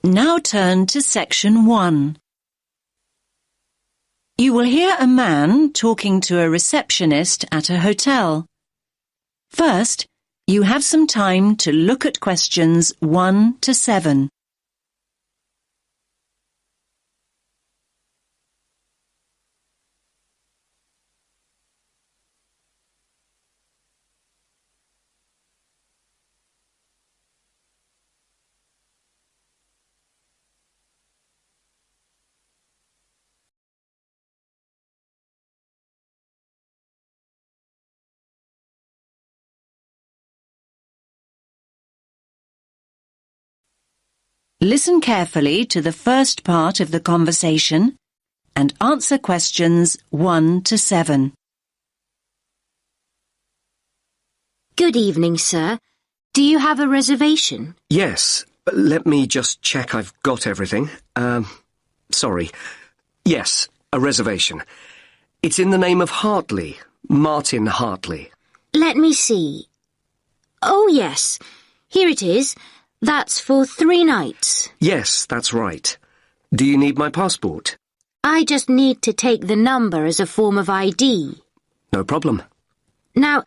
Now turn to section 1. You will hear a man talking to a receptionist at a hotel. First, you have some time to look at questions 1 to 7. Listen carefully to the first part of the conversation and answer questions 1 to 7. Good evening, sir. Do you have a reservation? Yes. Let me just check I've got everything. Sorry. Yes, a reservation. It's in the name of Hartley, Martin Hartley. Let me see. Oh, yes. Here it is. That's for 3 nights. Yes, that's right. Do you need my passport? I just need to take the number as a form of ID. No problem. Now,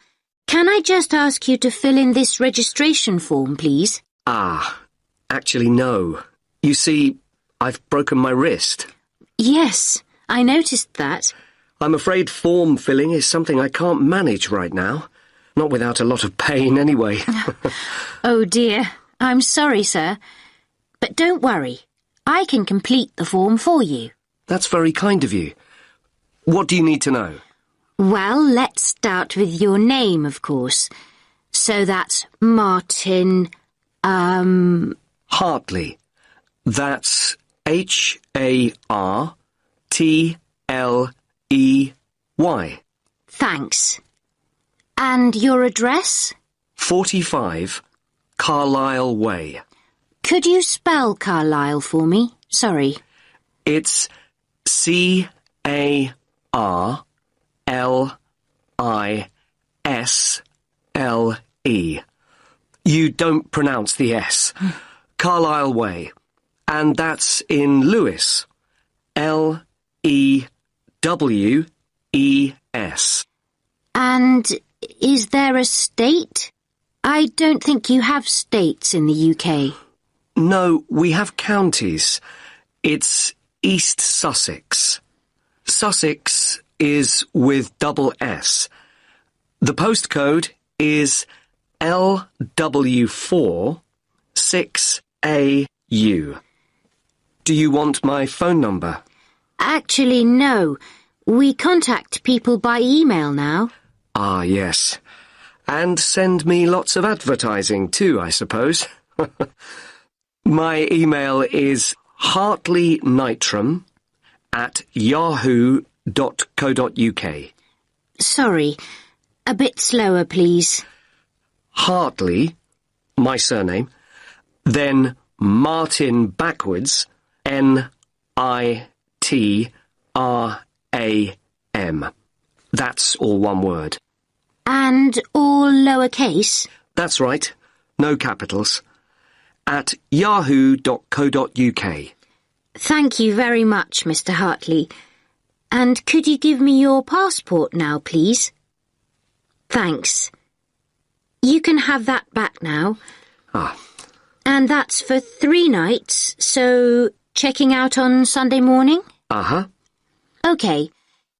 can I just ask you to fill in this registration form, please? Actually, no. You see, I've broken my wrist. Yes, I noticed that. I'm afraid form filling is something I can't manage right now. Not without a lot of pain, anyway. Oh, dear. I'm sorry, sir. But don't worry. I can complete the form for you. That's very kind of you. What do you need to know? Well, let's start with your name, of course. So that's Martin, Hartley. That's Hartley. Thanks. And your address? 45 Carlisle Way. Could you spell Carlisle for me? Sorry. It's Carlisle. You don't pronounce the S. Carlisle Way. And that's in Lewes. Lewes. And is there a state? I don't think you have states in the UK. No, we have counties. It's East Sussex. Sussex is with double S. The postcode is LW4 6AU. Do you want my phone number? Actually, no. We contact people by email now. Ah, yes. And send me lots of advertising too, I suppose. My email is hartleynitram@yahoo.co.uk. Sorry. A bit slower, please. Hartley, my surname, then Martin backwards, NITRAM. That's all one word. And all lowercase? That's right. No capitals. At yahoo.co.uk. Thank you very much, Mr. Hartley. And could you give me your passport now, please? Thanks. You can have that back now. And that's for 3 nights, so checking out on Sunday morning? OK,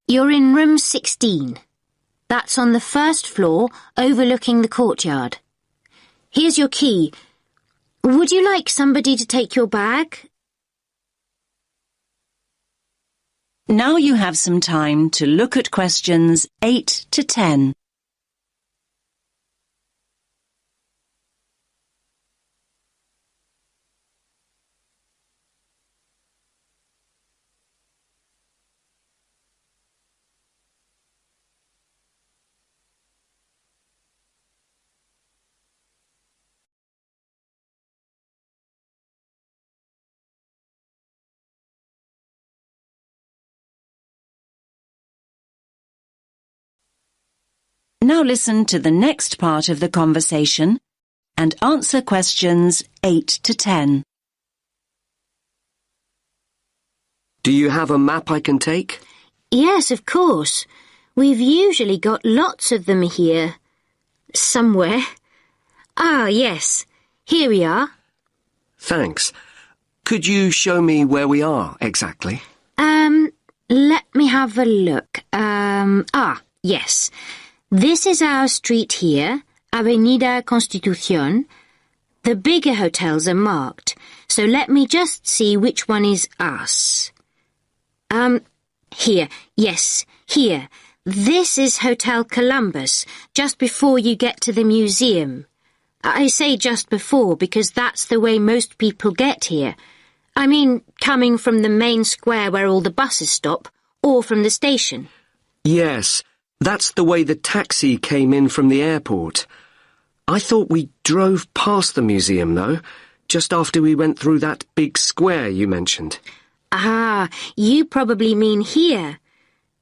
you're in room 16. That's on the first floor, overlooking the courtyard. Here's your key. Would you like somebody to take your bag? Now you have some time to look at questions 8 to 10. Now listen to the next part of the conversation and answer questions 8 to 10. Do you have a map I can take? Yes, of course. We've usually got lots of them here. Somewhere. Ah, yes. Here we are. Thanks. Could you show me where we are exactly? Let me have a look. Yes. This is our street here, Avenida Constitución. The bigger hotels are marked, so let me just see which one is us. Here. Yes, here. This is Hotel Columbus, just before you get to the museum. I say just before because that's the way most people get here. I mean, coming from the main square where all the buses stop, or from the station. Yes, that's the way the taxi came in from the airport. I thought we drove past the museum, though, just after we went through that big square you mentioned. Ah, you probably mean here.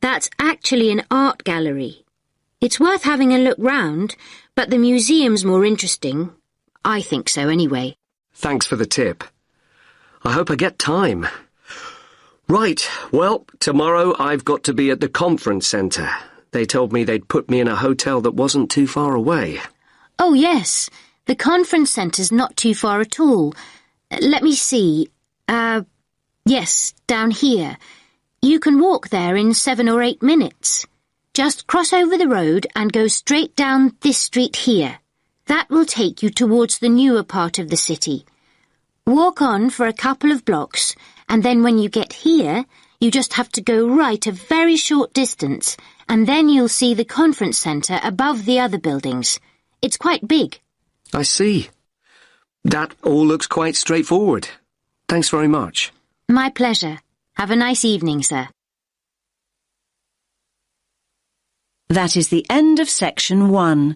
That's actually an art gallery. It's worth having a look round, but the museum's more interesting. I think so anyway. Thanks for the tip. I hope I get time. Right, well, tomorrow I've got to be at the conference centre. They told me they'd put me in a hotel that wasn't too far away. Oh, yes. The conference centre's not too far at all. Let me see. Yes, down here. You can walk there in 7 or 8 minutes. Just cross over the road and go straight down this street here. That will take you towards the newer part of the city. Walk on for a couple of blocks, and then when you get here, you just have to go right a very short distance, and then you'll see the conference centre above the other buildings. It's quite big. I see. That all looks quite straightforward. Thanks very much. My pleasure. Have a nice evening, sir. That is the end of section 1.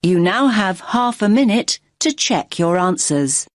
You now have half a minute to check your answers.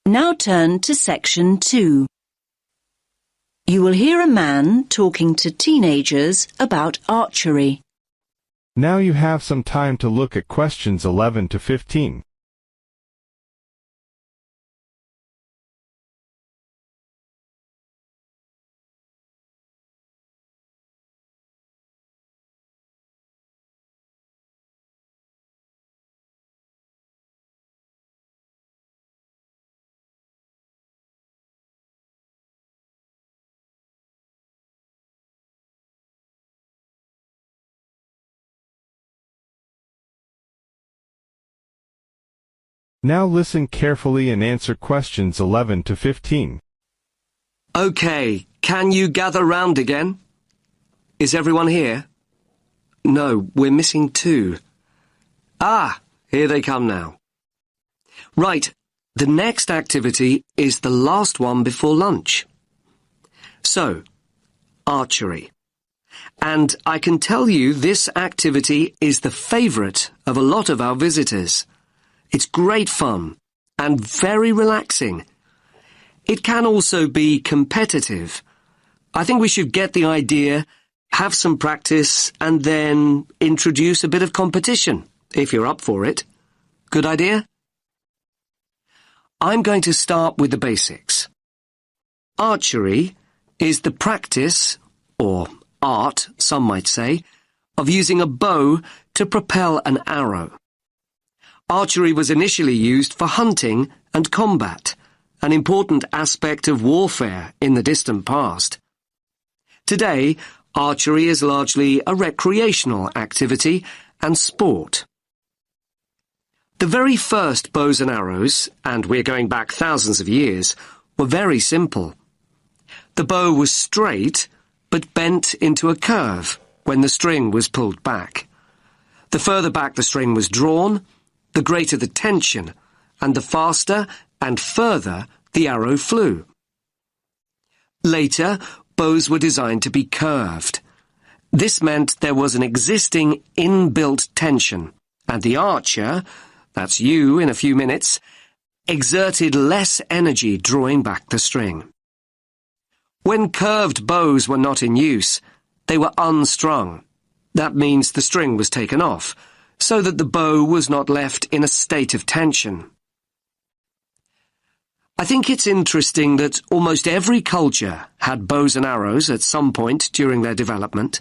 Now turn to section 2. You will hear a man talking to teenagers about archery. Now you have some time to look at questions 11 to 15. Now listen carefully and answer questions 11 to 15. OK, can you gather round again? Is everyone here? No, we're missing 2. Ah, here they come now. Right, the next activity is the last one before lunch. So, archery. And I can tell you this activity is the favourite of a lot of our visitors. It's great fun and very relaxing. It can also be competitive. I think we should get the idea, have some practice, and then introduce a bit of competition, if you're up for it. Good idea? I'm going to start with the basics. Archery is the practice, or art, some might say, of using a bow to propel an arrow. Archery was initially used for hunting and combat, an important aspect of warfare in the distant past. Today, archery is largely a recreational activity and sport. The very first bows and arrows, and we're going back thousands of years, were very simple. The bow was straight, but bent into a curve when the string was pulled back. The further back the string was drawn, the greater the tension, and the faster and further the arrow flew. Later, bows were designed to be curved. This meant there was an existing inbuilt tension, and the archer, that's you in a few minutes, exerted less energy drawing back the string. When curved bows were not in use, they were unstrung. That means the string was taken off, so that the bow was not left in a state of tension. I think it's interesting that almost every culture had bows and arrows at some point during their development.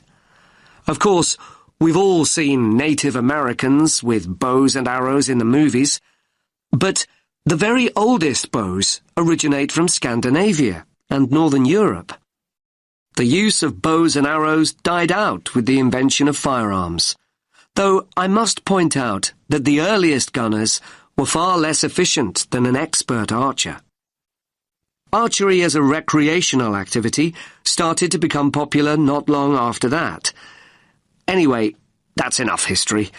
Of course, we've all seen Native Americans with bows and arrows in the movies, but the very oldest bows originate from Scandinavia and Northern Europe. The use of bows and arrows died out with the invention of firearms, though I must point out that the earliest gunners were far less efficient than an expert archer. Archery as a recreational activity started to become popular not long after that. Anyway, that's enough history.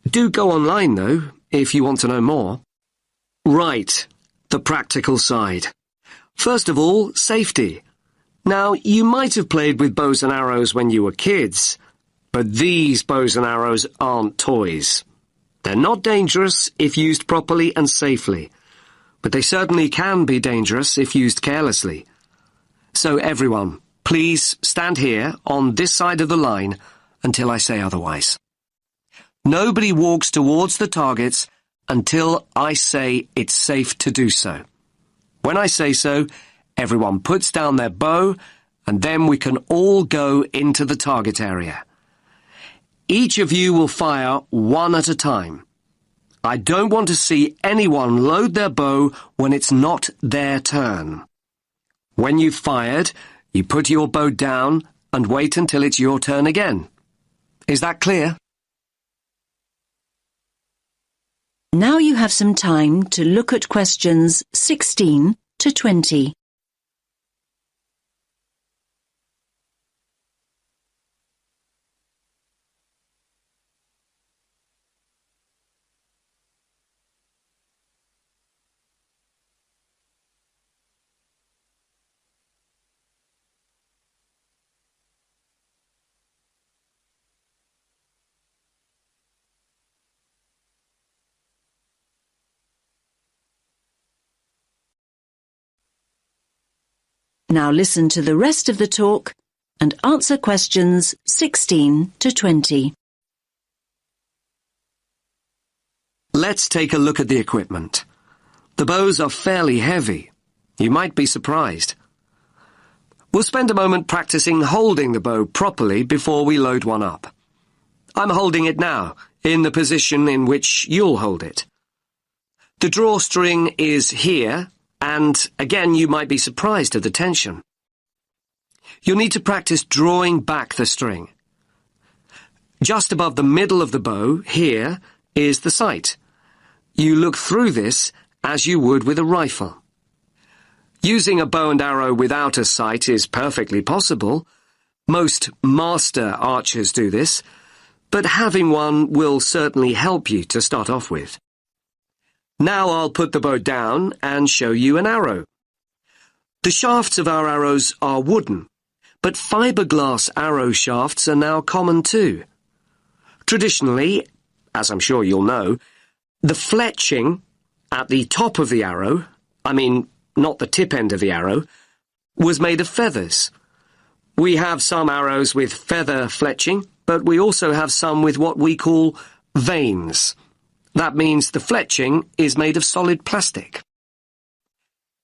Do go online, though, if you want to know more. Right, the practical side. First of all, safety. Now, you might have played with bows and arrows when you were kids, but these bows and arrows aren't toys. They're not dangerous if used properly and safely, but they certainly can be dangerous if used carelessly. So everyone, please stand here on this side of the line until I say otherwise. Nobody walks towards the targets until I say it's safe to do so. When I say so, everyone puts down their bow, and then we can all go into the target area. Each of you will fire one at a time. I don't want to see anyone load their bow when it's not their turn. When you've fired, you put your bow down and wait until it's your turn again. Is that clear? Now you have some time to look at questions 16 to 20. Now listen to the rest of the talk and answer questions 16 to 20. Let's take a look at the equipment. The bows are fairly heavy. You might be surprised. We'll spend a moment practicing holding the bow properly before we load one up. I'm holding it now, in the position in which you'll hold it. The drawstring is here, and again you might be surprised at the tension. You'll need to practice drawing back the string. Just above the middle of the bow, here, is the sight. You look through this as you would with a rifle. Using a bow and arrow without a sight is perfectly possible. Most master archers do this, but having one will certainly help you to start off with. Now I'll put the bow down and show you an arrow. The shafts of our arrows are wooden, but fiberglass arrow shafts are now common too. Traditionally, as I'm sure you'll know, the fletching at the top of the arrow, not the tip end of the arrow, was made of feathers. We have some arrows with feather fletching, but we also have some with what we call vanes. That means the fletching is made of solid plastic.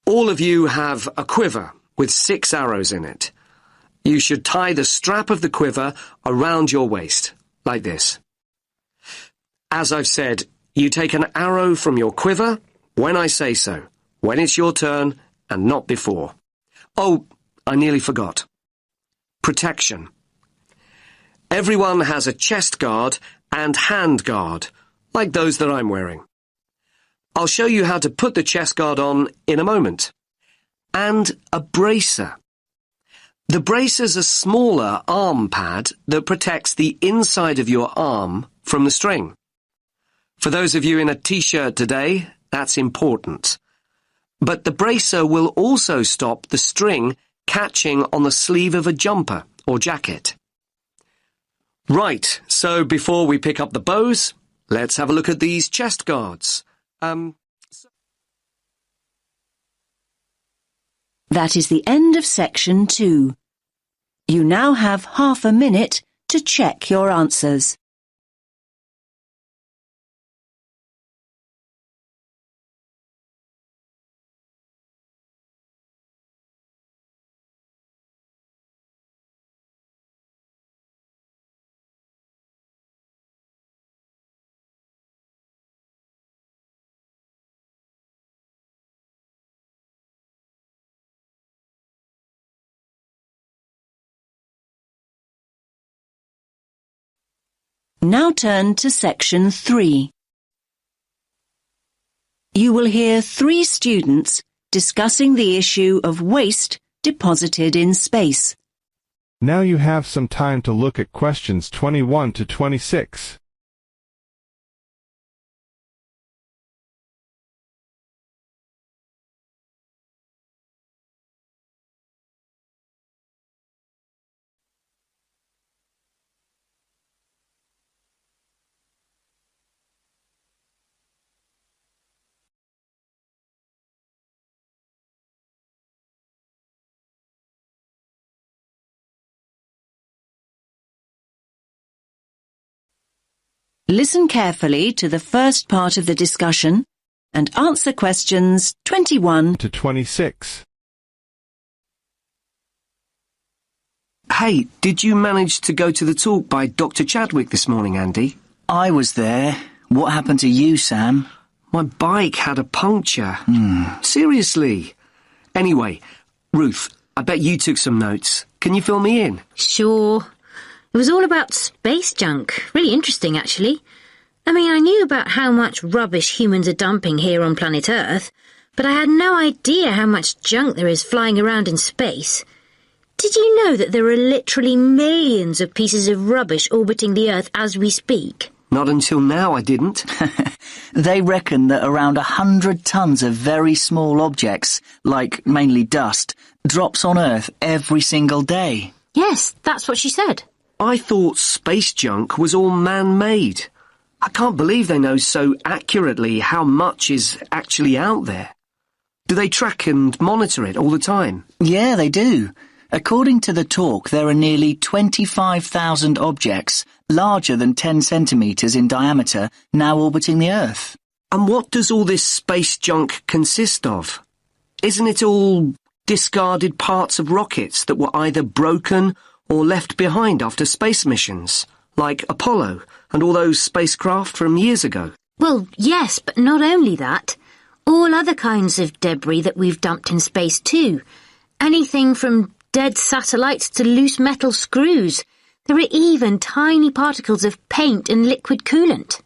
All of you have a quiver with 6 arrows in it. You should tie the strap of the quiver around your waist, like this. As I've said, you take an arrow from your quiver when I say so, when it's your turn and not before. Oh, I nearly forgot. Protection. Everyone has a chest guard and hand guard, like those that I'm wearing. I'll show you how to put the chest guard on in a moment. And a bracer. The bracer's a smaller arm pad that protects the inside of your arm from the string. For those of you in a t-shirt today, that's important. But the bracer will also stop the string catching on the sleeve of a jumper or jacket. Right, so before we pick up the bows, let's have a look at these chest guards. That is the end of section 2. You now have half a minute to check your answers. Now turn to section 3. You will hear 3 students discussing the issue of waste deposited in space. Now you have some time to look at questions 21 to 26. Listen carefully to the first part of the discussion and answer questions 21 to 26. Hey, did you manage to go to the talk by Dr. Chadwick this morning, Andy? I was there. What happened to you, Sam? My bike had a puncture. Seriously. Anyway, Ruth, I bet you took some notes. Can you fill me in? Sure. It was all about space junk. Really interesting, actually. I mean, I knew about how much rubbish humans are dumping here on planet Earth, but I had no idea how much junk there is flying around in space. Did you know that there are literally millions of pieces of rubbish orbiting the Earth as we speak? Not until now, I didn't. They reckon that around 100 tons of very small objects, like mainly dust, drops on Earth every single day. Yes, that's what she said. I thought space junk was all man-made. I can't believe they know so accurately how much is actually out there. Do they track and monitor it all the time? Yeah, they do. According to the talk, there are nearly 25,000 objects, larger than 10 centimetres in diameter, now orbiting the Earth. And what does all this space junk consist of? Isn't it all discarded parts of rockets that were either broken or left behind after space missions, like Apollo and all those spacecraft from years ago? Well, yes, but not only that. All other kinds of debris that we've dumped in space too. Anything from dead satellites to loose metal screws. There are even tiny particles of paint and liquid coolant.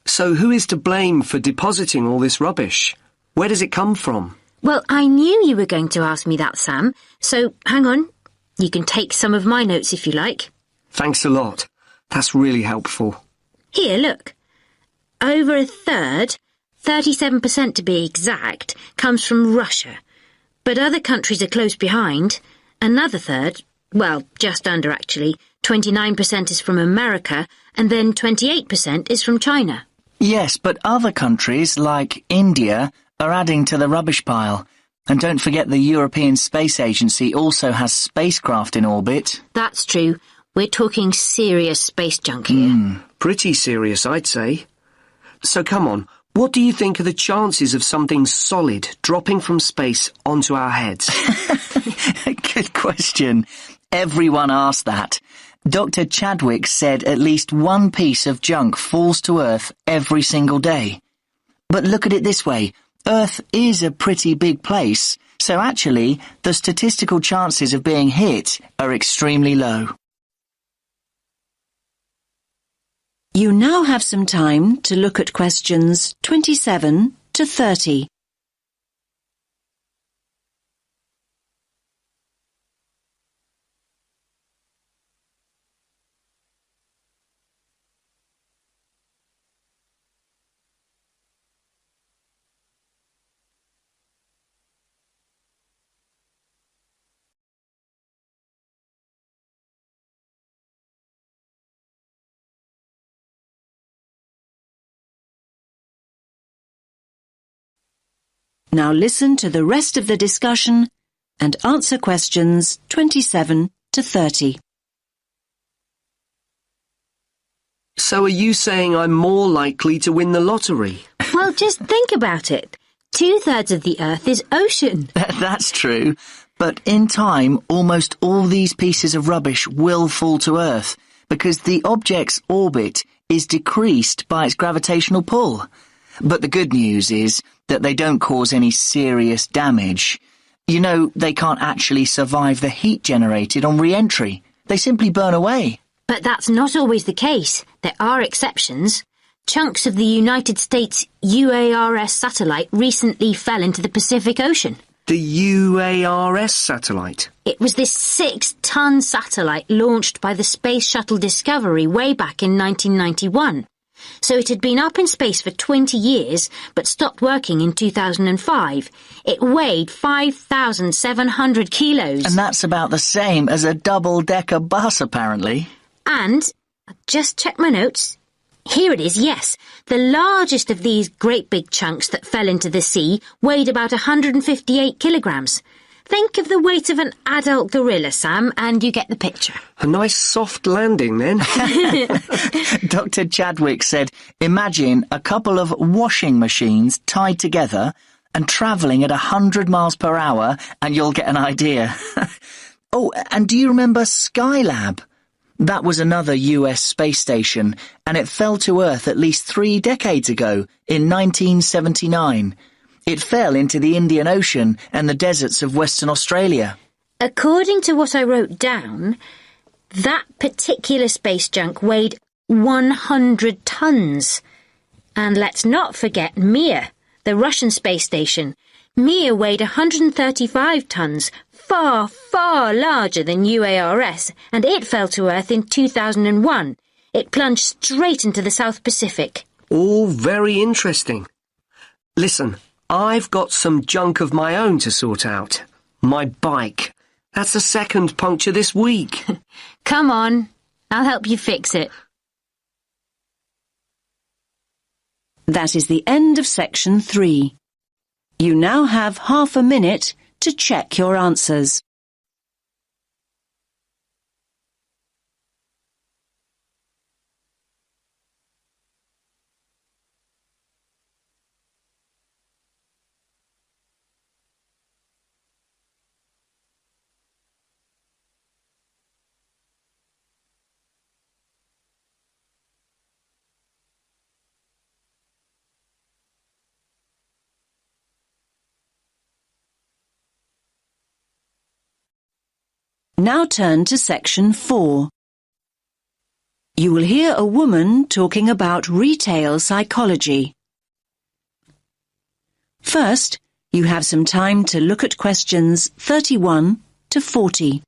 So who is to blame for depositing all this rubbish? Where does it come from? Well, I knew you were going to ask me that, Sam, so hang on. You can take some of my notes if you like. Thanks a lot. That's really helpful. Here, look. Over a third, 37% to be exact, comes from Russia. But other countries are close behind. Another third, well, just under actually, 29% is from America, and then 28% is from China. Yes, but other countries, like India, are adding to the rubbish pile. And don't forget the European Space Agency also has spacecraft in orbit. That's true. We're talking serious space junk here. Pretty serious, I'd say. So come on, what do you think are the chances of something solid dropping from space onto our heads? Good question. Everyone asked that. Dr. Chadwick said at least one piece of junk falls to Earth every single day. But look at it this way. Earth is a pretty big place, so actually the statistical chances of being hit are extremely low. You now have some time to look at questions 27 to 30. Now listen to the rest of the discussion and answer questions 27 to 30. So are you saying I'm more likely to win the lottery? Well, just think about it. 2/3 of the Earth is ocean. That's true. But in time, almost all these pieces of rubbish will fall to Earth because the object's orbit is decreased by its gravitational pull. But the good news is that they don't cause any serious damage. You know, they can't actually survive the heat generated on re-entry. They simply burn away. But that's not always the case. There are exceptions. Chunks of the United States UARS satellite recently fell into the Pacific Ocean. The UARS satellite? It was this 6-ton satellite launched by the Space Shuttle Discovery way back in 1991. So it had been up in space for 20 years, but stopped working in 2005. It weighed 5,700 kilos. And that's about the same as a double-decker bus, apparently. And, just check my notes. Here it is, yes. The largest of these great big chunks that fell into the sea weighed about 158 kilograms. Think of the weight of an adult gorilla, Sam, and you get the picture. A nice soft landing, then. Dr. Chadwick said, imagine a couple of washing machines tied together and travelling at 100 miles per hour, and you'll get an idea. Oh, and do you remember Skylab? That was another US space station, and it fell to Earth at least 3 decades ago, in 1979. It fell into the Indian Ocean and the deserts of Western Australia. According to what I wrote down, that particular space junk weighed 100 tons. And let's not forget Mir, the Russian space station. Mir weighed 135 tons, far, far larger than UARS, and it fell to Earth in 2001. It plunged straight into the South Pacific. All very interesting. Listen, I've got some junk of my own to sort out. My bike. That's the second puncture this week. Come on, I'll help you fix it. That is the end of section 3. You now have half a minute to check your answers. Now turn to section 4. You will hear a woman talking about retail psychology. First, you have some time to look at questions 31 to 40.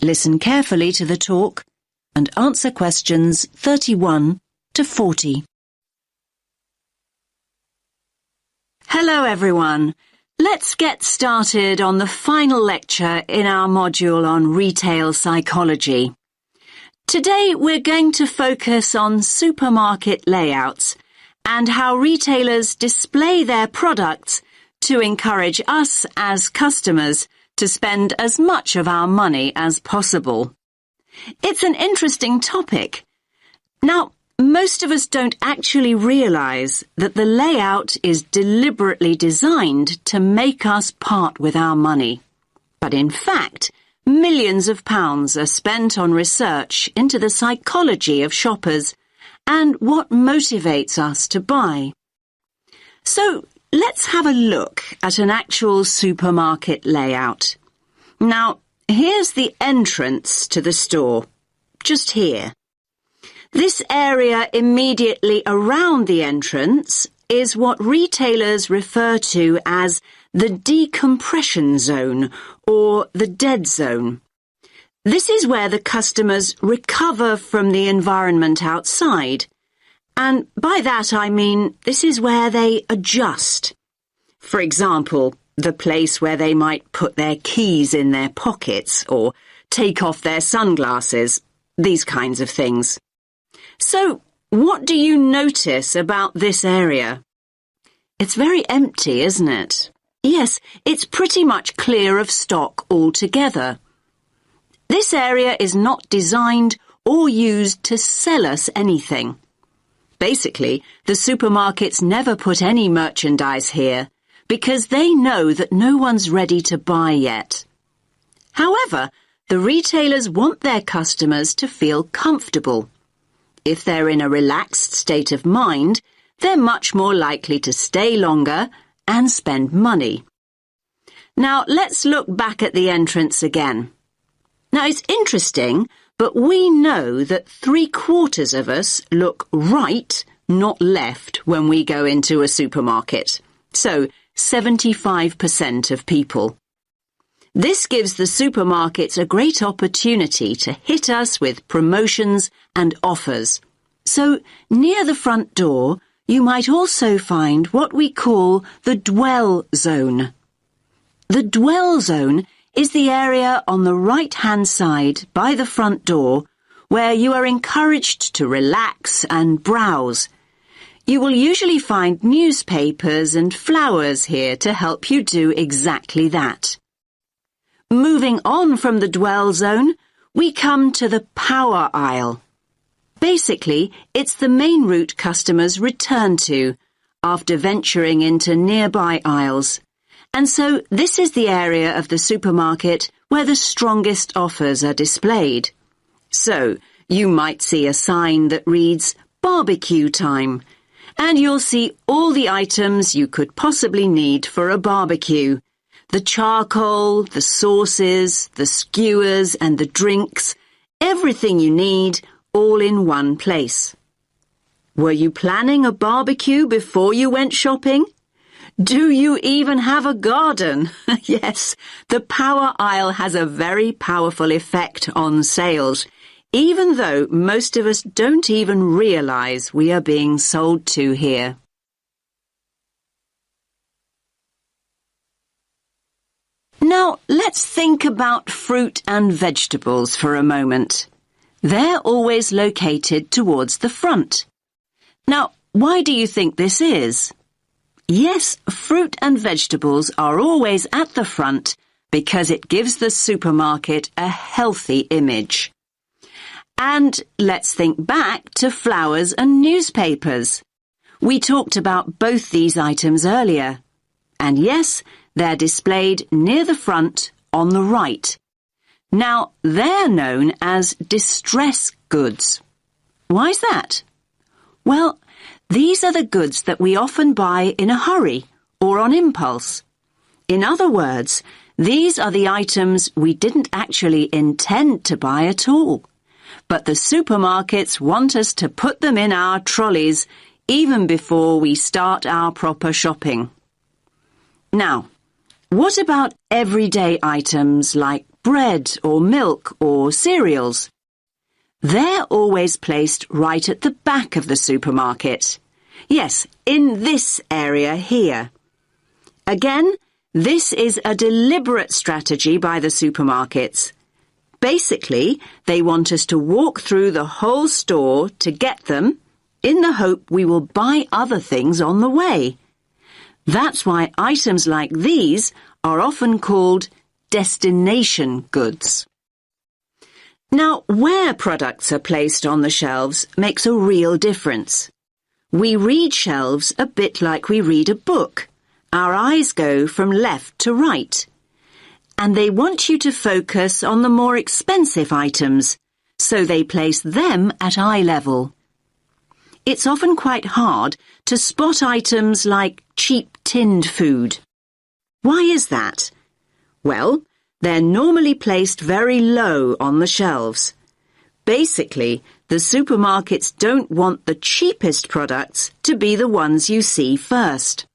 Listen carefully to the talk and answer questions 31 to 40. Hello everyone. Let's get started on the final lecture in our module on retail psychology. Today we're going to focus on supermarket layouts and how retailers display their products to encourage us as customers to spend as much of our money as possible. It's an interesting topic. Now, most of us don't actually realise that the layout is deliberately designed to make us part with our money. But in fact, millions of pounds are spent on research into the psychology of shoppers and what motivates us to buy. So, let's have a look at an actual supermarket layout. Now, here's the entrance to the store, just here. This area immediately around the entrance is what retailers refer to as the decompression zone or the dead zone. This is where the customers recover from the environment outside. And by that I mean this is where they adjust. For example, the place where they might put their keys in their pockets or take off their sunglasses, these kinds of things. So, what do you notice about this area? It's very empty, isn't it? Yes, it's pretty much clear of stock altogether. This area is not designed or used to sell us anything. Basically, the supermarkets never put any merchandise here because they know that no one's ready to buy yet. However, the retailers want their customers to feel comfortable. If they're in a relaxed state of mind, they're much more likely to stay longer and spend money. Now, let's look back at the entrance again. Now, it's interesting, but we know that 3/4 of us look right, not left, when we go into a supermarket. So, 75% of people. This gives the supermarkets a great opportunity to hit us with promotions and offers. So, near the front door, you might also find what we call the dwell zone. The dwell zone is the area on the right-hand side by the front door where you are encouraged to relax and browse. You will usually find newspapers and flowers here to help you do exactly that. Moving on from the dwell zone, we come to the power aisle. Basically, it's the main route customers return to after venturing into nearby aisles. And so this is the area of the supermarket where the strongest offers are displayed. So you might see a sign that reads barbecue time, and you'll see all the items you could possibly need for a barbecue. The charcoal, the sauces, the skewers and the drinks, everything you need, all in one place. Were you planning a barbecue before you went shopping? Do you even have a garden? Yes, the power aisle has a very powerful effect on sales, even though most of us don't even realize we are being sold to here. Now, let's think about fruit and vegetables for a moment. They're always located towards the front. Now, why do you think this is? Yes, fruit and vegetables are always at the front because it gives the supermarket a healthy image. And let's think back to flowers and newspapers. We talked about both these items earlier. And yes, they're displayed near the front on the right. Now, they're known as distress goods. Why's that? Well, these are the goods that we often buy in a hurry or on impulse. In other words, these are the items we didn't actually intend to buy at all. But the supermarkets want us to put them in our trolleys even before we start our proper shopping. Now, what about everyday items like bread or milk or cereals? They're always placed right at the back of the supermarket. Yes, in this area here. Again, this is a deliberate strategy by the supermarkets. Basically, they want us to walk through the whole store to get them in the hope we will buy other things on the way. That's why items like these are often called destination goods. Now, where products are placed on the shelves makes a real difference. We read shelves a bit like we read a book. Our eyes go from left to right. And they want you to focus on the more expensive items, so they place them at eye level. It's often quite hard to spot items like cheap tinned food. Why is that? Well, they're normally placed very low on the shelves. Basically, the supermarkets don't want the cheapest products to be the ones you see first.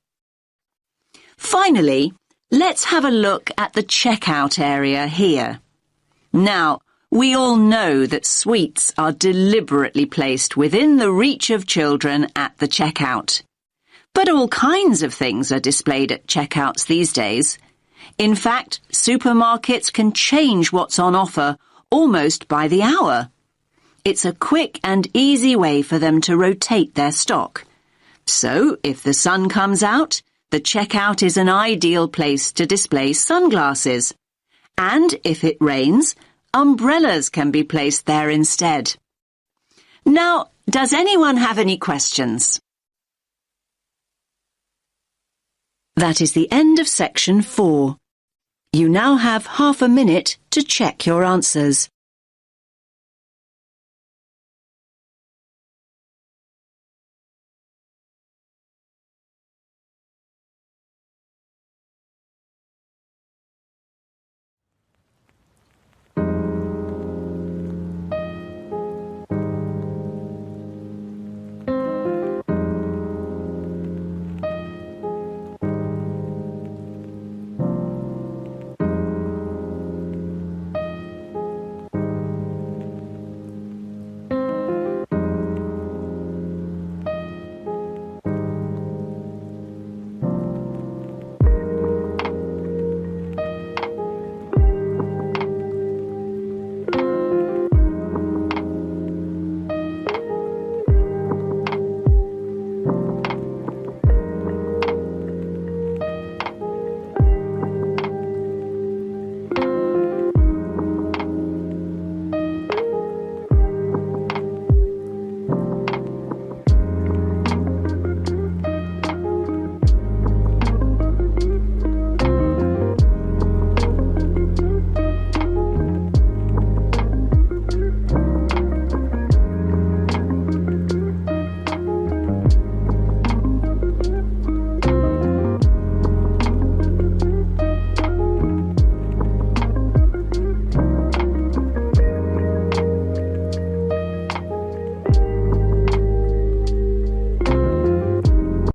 Finally, let's have a look at the checkout area here. Now, we all know that sweets are deliberately placed within the reach of children at the checkout. But all kinds of things are displayed at checkouts these days. In fact, supermarkets can change what's on offer almost by the hour. It's a quick and easy way for them to rotate their stock. So, if the sun comes out, the checkout is an ideal place to display sunglasses. And if it rains, umbrellas can be placed there instead. Now, does anyone have any questions? That is the end of section 4. You now have half a minute to check your answers.